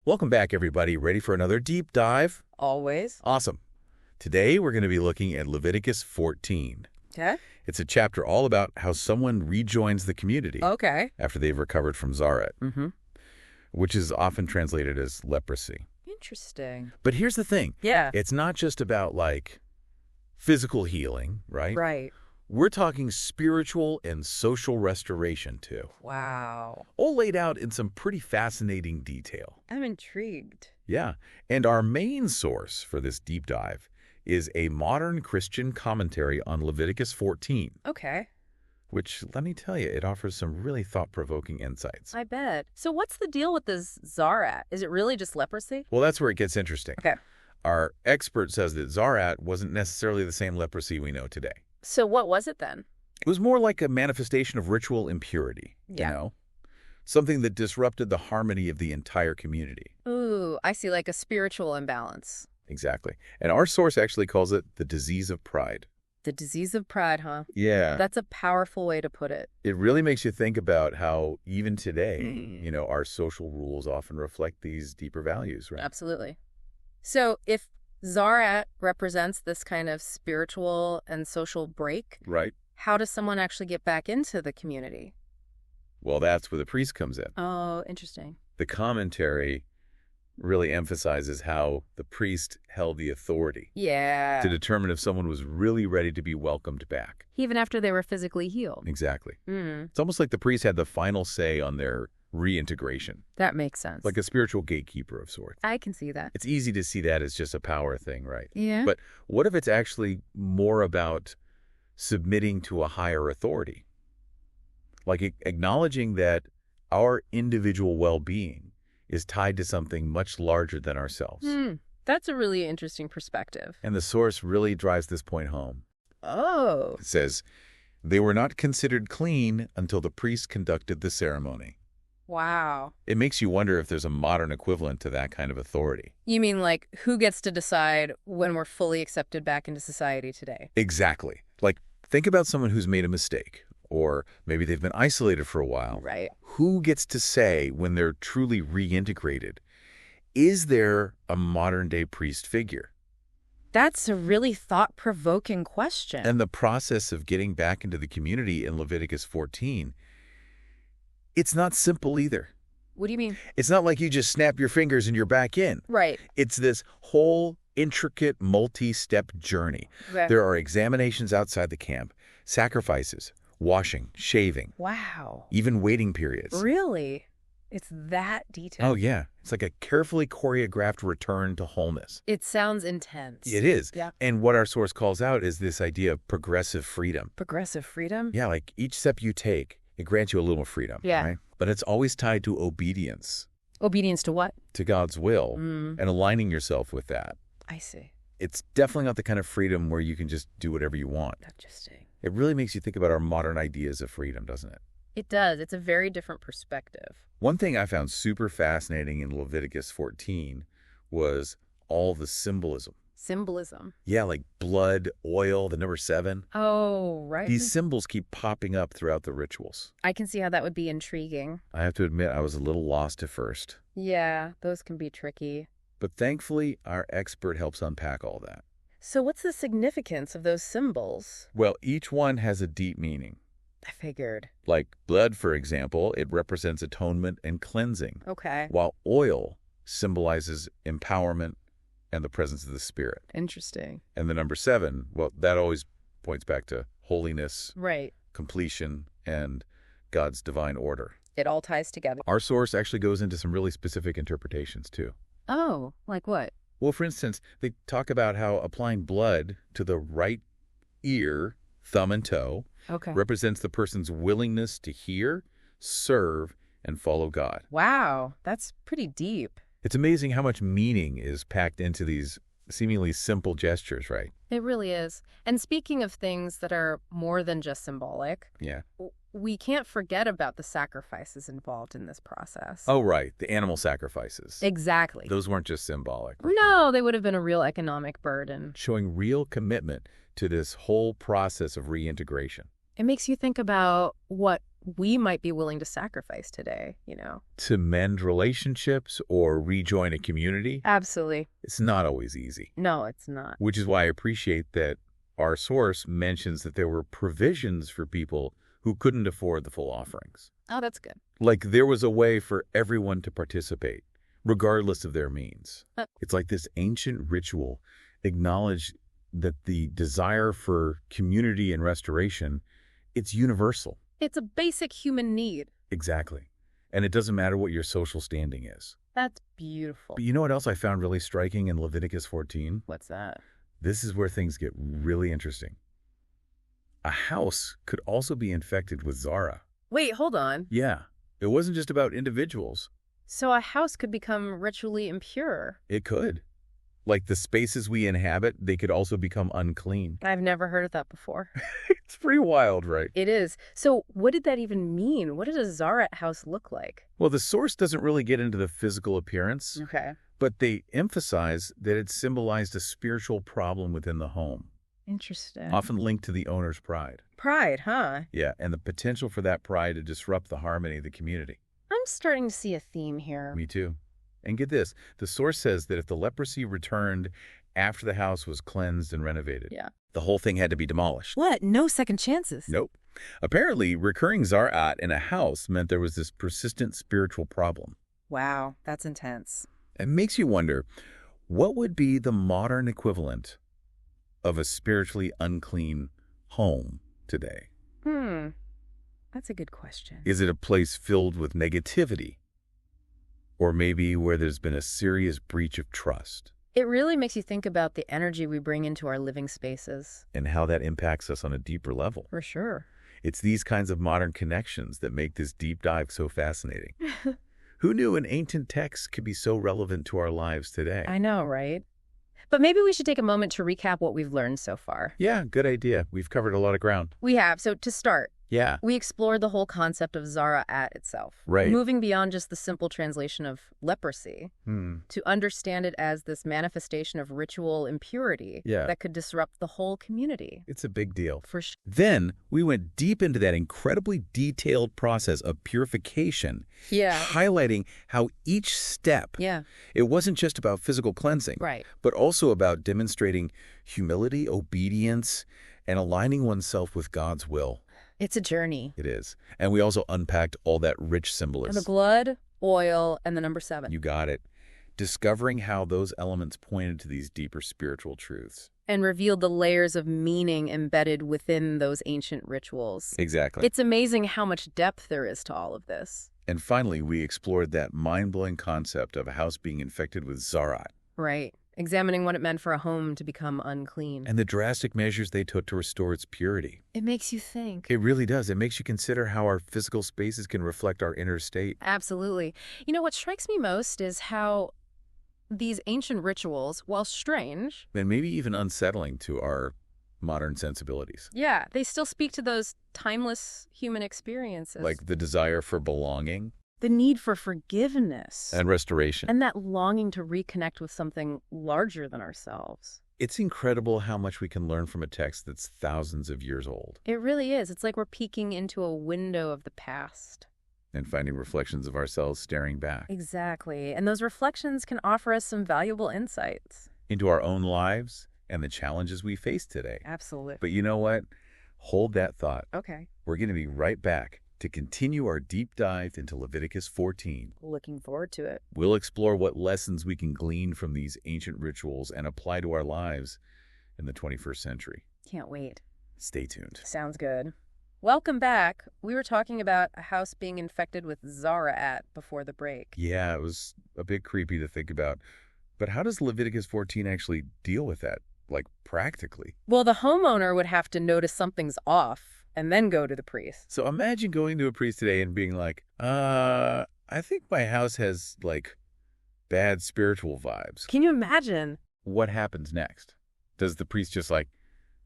Welcome back, everybody. Ready for another deep dive? Always. Awesome. Today, we're going to be looking at Leviticus 14. Okay. It's a chapter all about how someone rejoins the community Okay. after they've recovered from Zaret, which is often translated as leprosy. Interesting. But here's the thing. Yeah. It's not just about, physical healing, right? Right. We're talking spiritual and social restoration, too. Wow. All laid out in some pretty fascinating detail. I'm intrigued. Yeah, and our main source for this deep dive is a modern Christian commentary on Leviticus 14, Okay. which, let me tell you, it offers some really thought-provoking insights. I bet. So what's the deal with this Zarat? Is it really just leprosy? Well, that's where it gets interesting. Okay. Our expert says that Zarat wasn't necessarily the same leprosy we know today. So what was it then? It was more like a manifestation of ritual impurity, Yeah. Something that disrupted the harmony of the entire community. Ooh, I see, like a spiritual imbalance. Exactly. And our source actually calls it the disease of pride. The disease of pride, huh? Yeah. That's a powerful way to put it. It really makes you think about how even today, our social rules often reflect these deeper values, right? Absolutely. So if Zarat represents this kind of spiritual and social break, Right. how does someone actually get back into the community? Well, that's where the priest comes in. Oh, interesting. The commentary really emphasizes how the priest held the authority Yeah. to determine if someone was really ready to be welcomed back. Even after they were physically healed. Exactly. Mm, It's almost like the priest had the final say on their reintegration, that makes sense. like a spiritual gatekeeper of sorts. I can see that. It's easy to see that as just a power thing, right? Yeah. But what if it's actually more about submitting to a higher authority? Like acknowledging that our individual well-being is tied to something much larger than ourselves. That's a really interesting perspective. And the source really drives this point home. Oh. It says, they were not considered clean until the priest conducted the ceremony. Wow. It makes you wonder if there's a modern equivalent to that kind of authority. You mean like who gets to decide when we're fully accepted back into society today? Exactly. Like, think about someone who's made a mistake, or maybe they've been isolated for a while. Right. Who gets to say when they're truly reintegrated? Is there a modern-day priest figure? That's a really thought-provoking question. And the process of getting back into the community in Leviticus 14, it's not simple either. What do you mean? It's not like you just snap your fingers and you're back in. Right. It's this whole intricate multi-step journey. Okay. There are examinations outside the camp, sacrifices, washing, shaving, Wow. even waiting periods. Really? It's that detailed? Oh, yeah. It's like a carefully choreographed return to wholeness. It sounds intense. It is. Yeah. And what our source calls out is this idea of progressive freedom. Progressive freedom? Yeah, like each step you take, it grants you a little freedom. Yeah. Right? But it's always tied to obedience, Obedience to what? to God's will, and aligning yourself with that. I see. It's definitely not the kind of freedom where you can just do whatever you want. Interesting. It really makes you think about our modern ideas of freedom, doesn't it? It does. It's a very different perspective. One thing I found super fascinating in Leviticus 14 was all the symbolism. Symbolism. Yeah, like blood, oil, the number 7. Oh, right. These symbols keep popping up throughout the rituals. I can see how that would be intriguing. I have to admit, I was a little lost at first. Yeah, those can be tricky. But thankfully, our expert helps unpack all that. So what's the significance of those symbols? Well, each one has a deep meaning. I figured. Like blood, for example, it represents atonement and cleansing, Okay. while oil symbolizes empowerment and the presence of the Spirit. Interesting. And the number 7, well, that always points back to holiness, Right. completion, and God's divine order. It all ties together. Our source actually goes into some really specific interpretations, too. Oh, like what? Well, for instance, they talk about how applying blood to the right ear, thumb, and toe Okay. represents the person's willingness to hear, serve, and follow God. Wow, that's pretty deep. It's amazing how much meaning is packed into these seemingly simple gestures, right? It really is. And speaking of things that are more than just symbolic, Yeah. we can't forget about the sacrifices involved in this process. Oh, right. The animal sacrifices. Exactly. Those weren't just symbolic. No, they would have been a real economic burden. Showing real commitment to this whole process of reintegration. It makes you think about what we might be willing to sacrifice today, To mend relationships or rejoin a community, Absolutely. it's not always easy, No, it's not. which is why I appreciate that our source mentions that there were provisions for people who couldn't afford the full offerings. Oh, that's good. Like there was a way for everyone to participate, regardless of their means. It's like this ancient ritual acknowledged that the desire for community and restoration, it's universal. It's a basic human need. Exactly. And it doesn't matter what your social standing is. That's beautiful. But you know what else I found really striking in Leviticus 14? What's that? This is where things get really interesting. A house could also be infected with Zara. Wait, hold on. Yeah, it wasn't just about individuals. So a house could become ritually impure. It could. Like the spaces we inhabit, they could also become unclean. I've never heard of that before. It's pretty wild, right? It is. So what did that even mean? What did a Zarat house look like? Well, the source doesn't really get into the physical appearance, Okay. but they emphasize that it symbolized a spiritual problem within the home, Interesting. often linked to the owner's pride. Pride, huh? Yeah, and the potential for that pride to disrupt the harmony of the community. I'm starting to see a theme here. Me too. And get this, the source says that if the leprosy returned after the house was cleansed and renovated, Yeah. the whole thing had to be demolished. What? No second chances? Nope. Apparently, recurring Zarat in a house meant there was this persistent spiritual problem. Wow, that's intense. It makes you wonder, what would be the modern equivalent of a spiritually unclean home today? That's a good question. Is it a place filled with negativity? Or maybe where there's been a serious breach of trust? It really makes you think about the energy we bring into our living spaces. And how that impacts us on a deeper level. For sure. It's these kinds of modern connections that make this deep dive so fascinating. Who knew an ancient text could be so relevant to our lives today? I know, right? But maybe we should take a moment to recap what we've learned so far. Yeah, good idea. We've covered a lot of ground. We have. So to start, Yeah. we explored the whole concept of Zarat itself. Right. Moving beyond just the simple translation of leprosy to understand it as this manifestation of ritual impurity Yeah. that could disrupt the whole community. It's a big deal. For sure. Then we went deep into that incredibly detailed process of purification, Yeah. highlighting how each step, Yeah. it wasn't just about physical cleansing, Right. but also about demonstrating humility, obedience, and aligning oneself with God's will. It's a journey. It is. And we also unpacked all that rich And symbolism. the blood, oil, and the number 7. You got it. Discovering how those elements pointed to these deeper spiritual truths. And revealed the layers of meaning embedded within those ancient rituals. Exactly. It's amazing how much depth there is to all of this. And finally, we explored that mind-blowing concept of a house being infected with Zarat Right. Examining what it meant for a home to become unclean. and the drastic measures they took to restore its purity. It makes you think. It really does. It makes you consider how our physical spaces can reflect our inner state. Absolutely. What strikes me most is how these ancient rituals, while strange, And maybe even unsettling to our modern sensibilities. yeah, they still speak to those timeless human experiences. Like the desire for belonging the need for forgiveness. and restoration. And that longing to reconnect with something larger than ourselves. It's incredible how much we can learn from a text that's thousands of years old It really is. It's like we're peeking into a window of the past. and finding reflections of ourselves staring back Exactly. And those reflections can offer us some valuable insights. into our own lives and the challenges we face today. Absolutely. But you know what? Hold that thought. Okay. We're going to be right back to continue our deep dive into Leviticus 14. Looking forward to it. We'll explore what lessons we can glean from these ancient rituals and apply to our lives in the 21st century. Can't wait. Stay tuned. Sounds good. Welcome back. We were talking about a house being infected with Zarat before the break. Yeah, it was a bit creepy to think about. But how does Leviticus 14 actually deal with that, like practically? Well, the homeowner would have to notice something's off and then go to the priest. So imagine going to a priest today and being like, I think my house has, like, bad spiritual vibes. Can you imagine? What happens next? Does the priest just, like,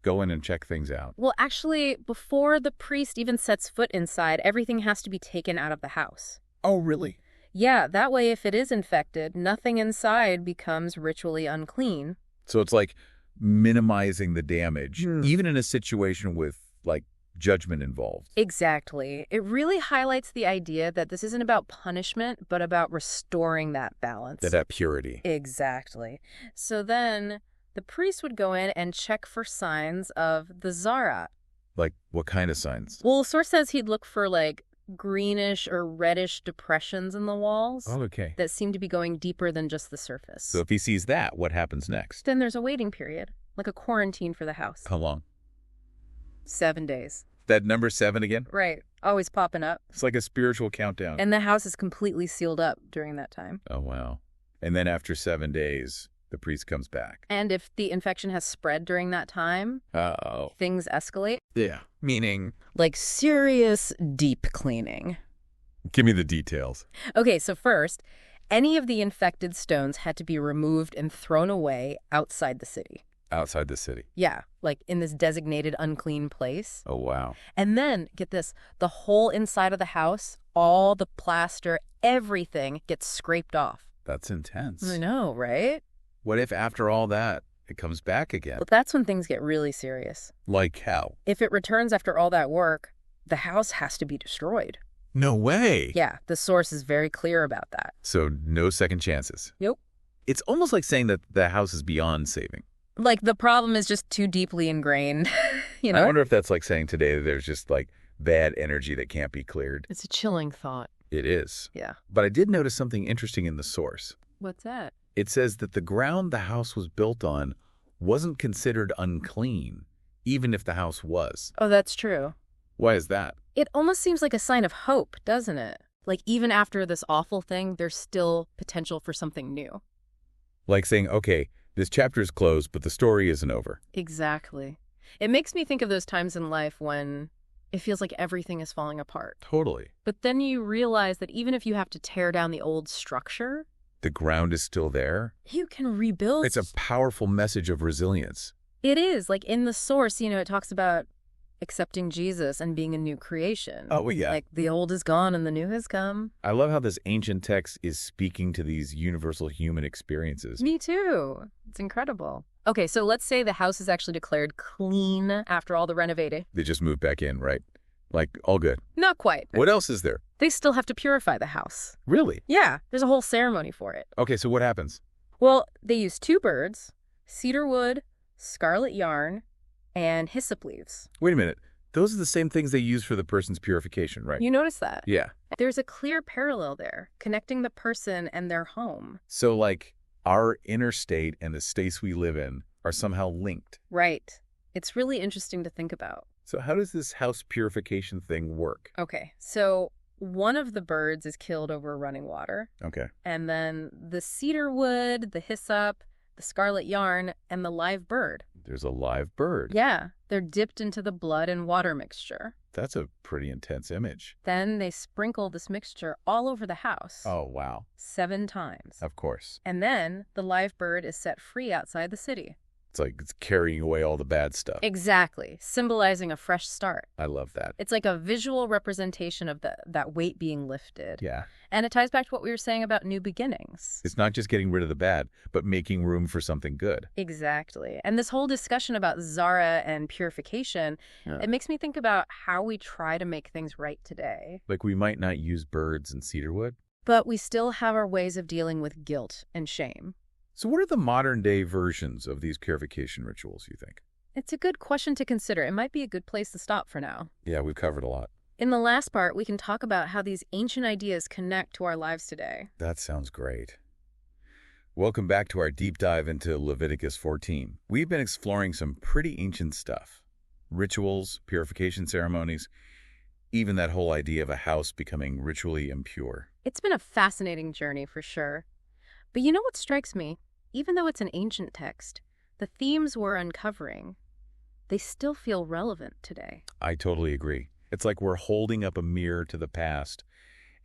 go in and check things out? Well, actually, before the priest even sets foot inside, everything has to be taken out of the house. Oh, really? Yeah, that way if it is infected, nothing inside becomes ritually unclean. So it's like minimizing the damage, even in a situation with, like, judgment involved. Exactly. It really highlights the idea that this isn't about punishment, but about restoring that balance. That purity. Exactly. So then the priest would go in and check for signs of the Zara. Like, what kind of signs? Well, the source says he'd look for like greenish or reddish depressions in the walls Oh, okay. that seem to be going deeper than just the surface. So if he sees that, what happens next? Then there's a waiting period, like a quarantine for the house. How long? 7 days. That number 7 again? Right. Always popping up. It's like a spiritual countdown. And the house is completely sealed up during that time. Oh, wow. And then after 7 days, the priest comes back. And if the infection has spread during that time, Uh-oh. things escalate. Yeah. Meaning? Like serious deep cleaning. Give me the details. Okay, so first, any of the infected stones had to be removed and thrown away outside the city. Outside the city. Yeah, like in this designated unclean place. Oh, wow. And then, get this, the whole inside of the house, all the plaster, everything gets scraped off. That's intense. I know, right? What if after all that, it comes back again? But that's when things get really serious. Like how? If it returns after all that work, the house has to be destroyed. No way. Yeah, the source is very clear about that. So no second chances. Nope. It's almost like saying that the house is beyond saving. Like, the problem is just too deeply ingrained, you I know? wonder if that's like saying today that there's just like bad energy that can't be cleared. It's a chilling thought. It is. Yeah. But I did notice something interesting in the source. What's that? It says that the ground the house was built on wasn't considered unclean, even if the house was. Oh, that's true. Why is that? It almost seems like a sign of hope, doesn't it? Like, even after this awful thing, there's still potential for something new. Like saying, okay, this chapter is closed, but the story isn't over. Exactly. It makes me think of those times in life when it feels like everything is falling apart. Totally. But then you realize that even if you have to tear down the old structure, The ground is still there. you can rebuild. It's a powerful message of resilience. It is. Like, in the source, it talks about accepting Jesus and being a new creation. Oh, well, yeah. Like, the old is gone and the new has come. I love how this ancient text is speaking to these universal human experiences. Me too. It's incredible. Okay, so let's say the house is actually declared clean after all the renovating. They just moved back in, right? Like, all good. Not quite. What else is there? They still have to purify the house. Really? Yeah, there's a whole ceremony for it. Okay, so what happens? Well, they use 2 birds, cedar wood, scarlet yarn, and hyssop leaves. Wait a minute. Those are the same things they use for the person's purification, right? You notice that? Yeah. There's a clear parallel there, connecting the person and their home. So, like, our inner state and the states we live in are somehow linked. Right. It's really interesting to think about. So how does this house purification thing work? Okay, so one of the birds is killed over running water, Okay. and then the cedar wood, the hyssop, the scarlet yarn, and the live bird. There's a live bird. Yeah, they're dipped into the blood and water mixture. That's a pretty intense image. Then they sprinkle this mixture all over the house. Oh, wow. 7 times. Of course. And then the live bird is set free outside the city. It's like it's carrying away all the bad stuff. Exactly, symbolizing a fresh start. I love that. It's like a visual representation of that weight being lifted. Yeah. And it ties back to what we were saying about new beginnings. It's not just getting rid of the bad, but making room for something good. Exactly. And this whole discussion about Zara and purification, it makes me think about how we try to make things right today. Like we might not use birds and cedarwood. But we still have our ways of dealing with guilt and shame. So what are the modern day versions of these purification rituals, you think? It's a good question to consider. It might be a good place to stop for now. Yeah, we've covered a lot. In the last part, we can talk about how these ancient ideas connect to our lives today. That sounds great. Welcome back to our deep dive into Leviticus 14. We've been exploring some pretty ancient stuff. Rituals, purification ceremonies, even that whole idea of a house becoming ritually impure. It's been a fascinating journey for sure. But you know what strikes me? Even though it's an ancient text, the themes we're uncovering, they still feel relevant today. I totally agree. It's like we're holding up a mirror to the past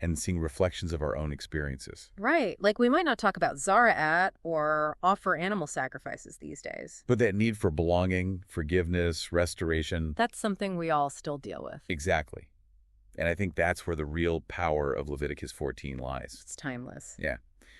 and seeing reflections of our own experiences. Right. Like, we might not talk about Zara or offer animal sacrifices these days. But that need for belonging, forgiveness, restoration. That's something we all still deal with. Exactly. And I think that's where the real power of Leviticus 14 lies. It's timeless. Yeah.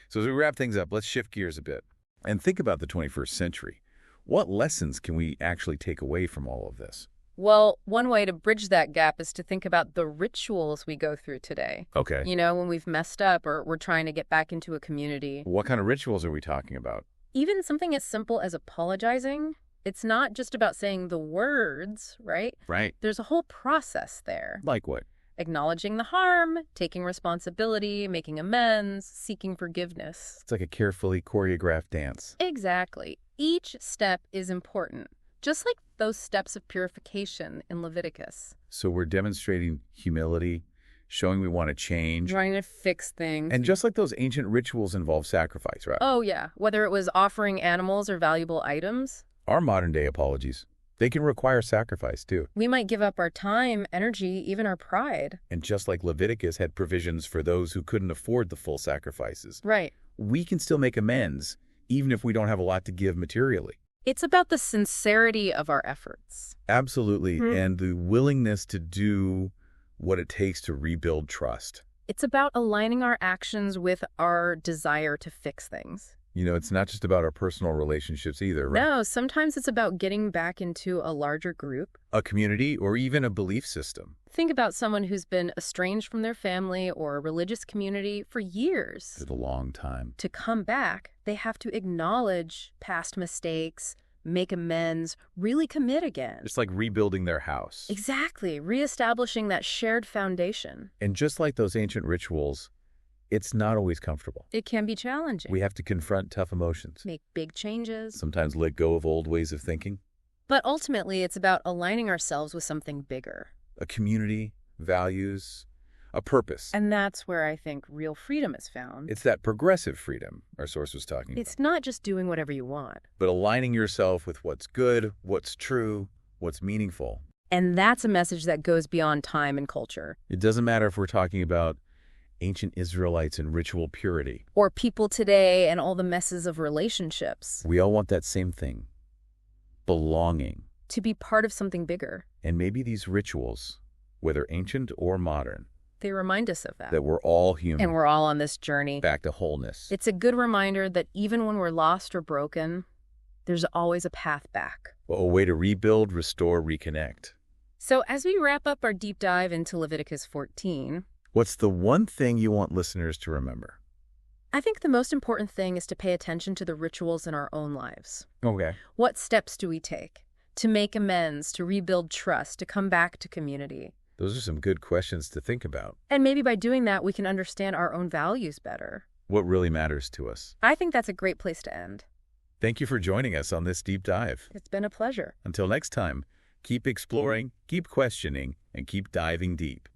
So as we wrap things up, let's shift gears a bit and think about the 21st century. What lessons can we actually take away from all of this? Well, one way to bridge that gap is to think about the rituals we go through today. Okay. When we've messed up or we're trying to get back into a community. What kind of rituals are we talking about? Even something as simple as apologizing, it's not just about saying the words, right? Right. There's a whole process there. Like what? Acknowledging the harm, taking responsibility, making amends, seeking forgiveness. It's like a carefully choreographed dance. Exactly. Each step is important, just like those steps of purification in Leviticus. So we're demonstrating humility, showing we want to change. Trying to fix things. And just like those ancient rituals involve sacrifice, right? Oh, yeah. Whether it was offering animals or valuable items. Our modern-day apologies, they can require sacrifice, too. We might give up our time, energy, even our pride. And just like Leviticus had provisions for those who couldn't afford the full sacrifices, Right. we can still make amends, even if we don't have a lot to give materially. It's about the sincerity of our efforts. Absolutely, and the willingness to do what it takes to rebuild trust. It's about aligning our actions with our desire to fix things. It's not just about our personal relationships either, right? No, sometimes it's about getting back into a larger group. A community or even a belief system. Think about someone who's been estranged from their family or a religious community for years. It's a long time. To come back, they have to acknowledge past mistakes, make amends, really commit again. Just like rebuilding their house. Exactly, reestablishing that shared foundation. And just like those ancient rituals, it's not always comfortable. It can be challenging. We have to confront tough emotions. Make big changes. Sometimes let go of old ways of thinking. But ultimately, it's about aligning ourselves with something bigger. A community, values, a purpose. And that's where I think real freedom is found. It's that progressive freedom our source was talking about. It's not just doing whatever you want. But aligning yourself with what's good, what's true, what's meaningful. And that's a message that goes beyond time and culture. It doesn't matter if we're talking about ancient Israelites and ritual purity. Or people today and all the messes of relationships. We all want that same thing. Belonging. To be part of something bigger. And maybe these rituals, whether ancient or modern, they remind us of that. That we're all human. And we're all on this journey. Back to wholeness. It's a good reminder that even when we're lost or broken, there's always a path back. A way to rebuild, restore, reconnect. So as we wrap up our deep dive into Leviticus 14, what's the one thing you want listeners to remember? I think the most important thing is to pay attention to the rituals in our own lives. Okay. What steps do we take to make amends, to rebuild trust, to come back to community? Those are some good questions to think about. And maybe by doing that, we can understand our own values better. What really matters to us. I think that's a great place to end. Thank you for joining us on this deep dive. It's been a pleasure. Until next time, keep exploring, keep questioning, and keep diving deep.